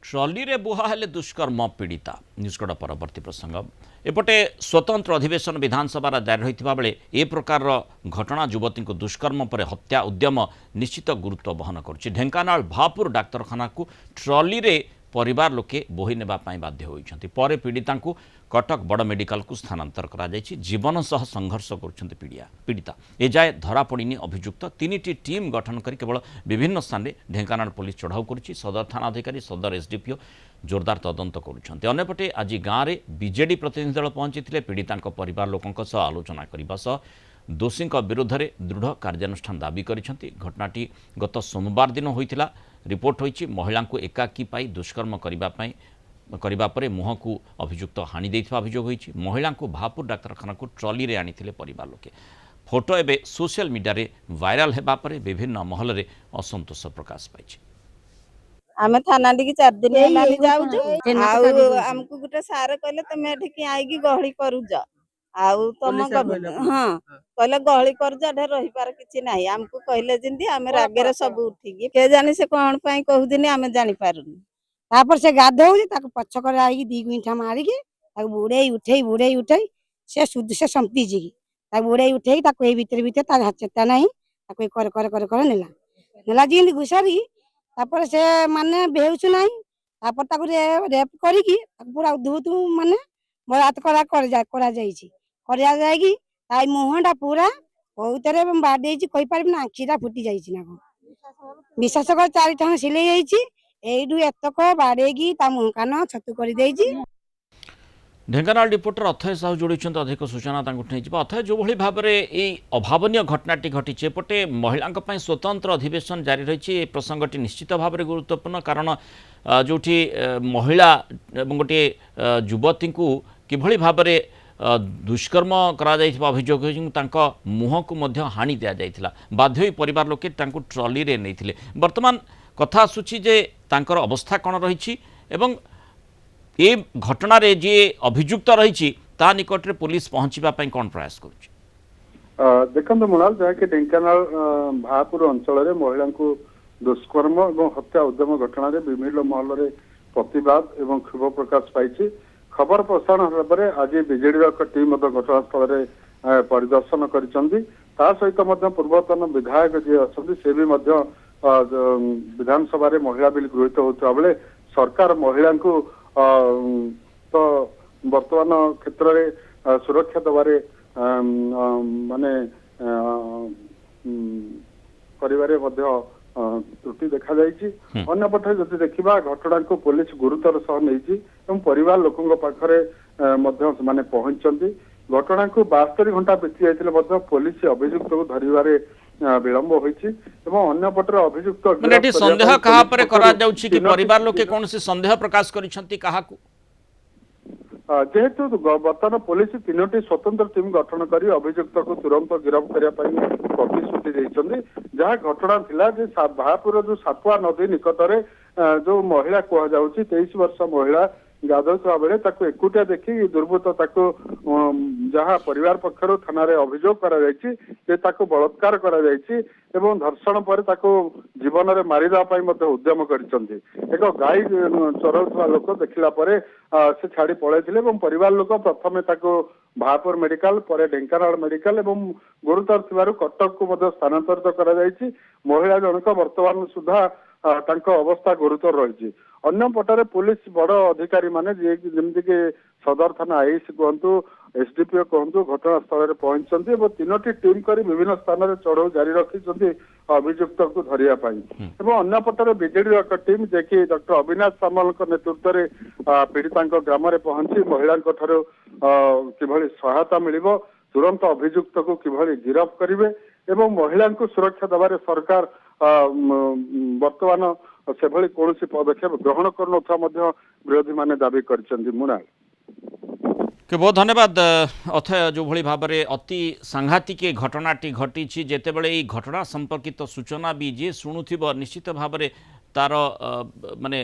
Trolley रे बुहा हेले दुष्कर्म पीड़िता निष्कट परवर्ती प्रसंग एपटे स्वतंत्र अधिवेशन विधानसभा जारी रही बेले ए प्रकार घटना युवती को दुष्कर्म पर हत्या उद्यम निश्चित गुरुत्व बहन कर ढेंकानाल भापुर डाक्तरखाना को ट्रली रे परिवार लोके बोही नेबा पाई बाध्य होइछन्ति परे पीड़िता को कटक बड़ मेडिकल को स्थानांतर करा जायछि जीवन सह संघर्ष करुछन्ति पीड़िता एजाए धरा पड़िनी अभियुक्त तीनिटी टीम गठन करी केवल विभिन्न स्थान में ढेंकानाल पुलिस चढ़ाऊ करुछि सदर थाना अधिकारी सदर एसडीपीओ जोरदार तदंत करुछन्ति अन्यपटे आज गाँव में बीजेडी प्रतिनिधि दल पहुंची पीड़िता परिवार लोकों सह आलोचना करने सह दोषी विरुद्ध में दृढ़ कार्यानुष्ठान दाबी करिसेंति घटनाटी गत सोमवार दिन होइतिला रिपोर्ट होइछि महिला को एकाकी पाई दुष्कर्म करने पर मुह को अभियुक्त हानि देथिबा अभियोग होइछि महिला को भापुर डाक्तरखाना को ट्रली रे आनिथिले परिवार लोके फोटो एबे सोशल मीडिया रे वायरल हेबा परे विभिन्न महल रे असंतोष प्रकाश पाइछि आमे थाना डी 4 दिन हेलानी जाउछु आउ हमकु गुटे सार कहले तमे एठी आइगी गहळी करूज आउ तम हां कहले गहळी करूज एठे रही पार किछि नाही हमकु कहले जिंदी आमे रागेरे सब उठिगी के जानि से कोन पई कहू दिनी आमे जानि पारुनी तापर से गाधौजी ताको पछ करे आइगी दी गुइठा मारिकी ताको बुड़े उठै से शुद्ध से संपी जी ताको बुड़े उठै ताको ए भीतर ता चेता नाही ताको कर नेला जिंदी घुसरी तापर से माने बेहुच नाही तापर ताको रेप करिकी पूरा उद्धूत माने बरात करा जाइकी ताई मुहंडा पूरा बहुतरे बाडेची कहि पारिबि ना आखिरा फुटी जाइछि ना विश्वास कर 4 ठाण सिले जाइछि एडू एतक बाड़ेगी ता मुह कान छतु कर देइछि। ढेंकानाल रिपोर्टर अथय साहू जोड़ी अधिक सूचना अथय जो भाव में ये अभावन घटनाटी घटी एपटे महिला स्वतंत्र अधिवेशन जारी रही प्रसंगटी निश्चित भाव में गुरुत्वपूर्ण कारण जो महिला गोटे युवती को किभली भाव में दुष्कर्म करा अभियोग मुह को हानि दि जाइथिला बाध्य होई परिवार लोके ट्रली रे नैथिले वर्तमान कथा आसुची जे तांकर अवस्था कौन रही एवं ए घटना रे जे अभियुक्त रही ता निकट रे पुलिस पहुंचीबा कौन प्रयास करुछि देखंतु मुनाल जहाँकि ढेंकानाल भापुर अंचल रे महिला को दुष्कर्म और हत्या उद्यम घटना रे विभिन्न महल रे प्रतिवाद एवं क्षोभ प्रकाश पाई खबर प्रसारण पर आज बीजेडी एक टीम घटनास्थल रे परिदर्शन करिसेंती ता सहित पूर्वतन विधायक जी अच्छे से भी विधानसभा रे महिला बिल गृहीत होता बेले सरकार महिला को तो वर्तमान क्षेत्र में सुरक्षा दबारे माने करिवारे त्रुटि देखा जाइछि अन्यपटे जदि देखिबा घटना को पुलिस गुरुतर सह नहीं परिवार लोकों पाखरे माने पहुंचती घटना को 72 घंटा बीती जाइतिले पुलिस अभियुक्त को धरिबारे विलंब होइछि एवं अन्यपटे अभियुक्त माने संदेह कहा पर करा जाउछि कि परिवार लोके कौन से संदेह प्रकाश करिसंती कहा को जेहेतु बर्तमान पुलिस 3टी स्वतंत्र टीम गठन कर अभियुक्त को तुरंत गिरफ्त करने प्रतिश्रुति देइछन्ती जहाँ घटना थिला जे भापुर जो सापुआ नदी निकटरे जो महिला कह जाउछि 23 वर्ष महिला गाधोता बेले एकुटिया देखी दुर्बृत्त जहाँ परिवार पक्षर थाना अभियोग कर बलात्कार कर धर्षण पर जीवन में मारिदेवाई उद्यम कर एक गाई चरौवा लोक देखला से छाड़ी पलैथिले परिवार लोक प्रथमे भापुर मेडिकल पर ढेंकानाल मेडिकल एवं गुरुतर थिबारु कटक को स्थानांतरित कर महिला जनक वर्तमान सुधा अवस्था गुरुतर रही अन्य पटारे पुलिस बड़ अधिकारी माने जमीक सदर थाना आईसी कहतु एसडीपीओ कहतु घटनास्थल में पहुंचती और 3टी टीम कर विभिन्न स्थान में चढ़ाऊ जारी रखी अभियुक्त को धरिया अन्य पटारे बीजेडी एक टीम जे कि डॉक्टर अविनाश सामल नेतृत्व में पीड़िता ग्राम में पहुंची महिला किभली सहायता मिलिबो तुरंत अभियुक्त को किभली गिरफ्त करेंगे एवं महिला को सुरक्षा देवारे सरकार वर्तमान से भली कौन पदक्षेप ग्रहण कर विरोधी माने दाबी कर मुनाल बहुत धन्यवाद अथय जो भली भाव में अति सांघातिक घटनाटी घटी जेतेबेले घटना संपर्कित सूचना भी जे शुणुथिबो निश्चित भाव में तार माने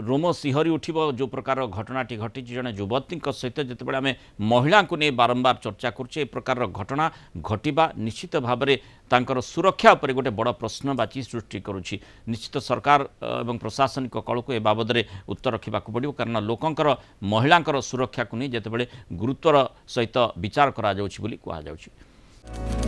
रोम सिहरी उठिब जो प्रकार घटनाटी घटी जड़े युवती सहित जितेबाला आम महिला को नहीं बारंबार चर्चा करुचे प्रकार घटना घटवा निश्चित भाव में तांकर सुरक्षा उपर गोटे बड़ प्रश्नवाची सृष्टि करुच्ची। निश्चित सरकार एवं प्रशासनिक कल को ए बाबद में उत्तर रखा पड़ो कारण लोकंकर महिलांकर सुरक्षा को नहीं जितेबाला गुरुत्वर सहित विचार करा जाउछि बोली कहा जाउछि।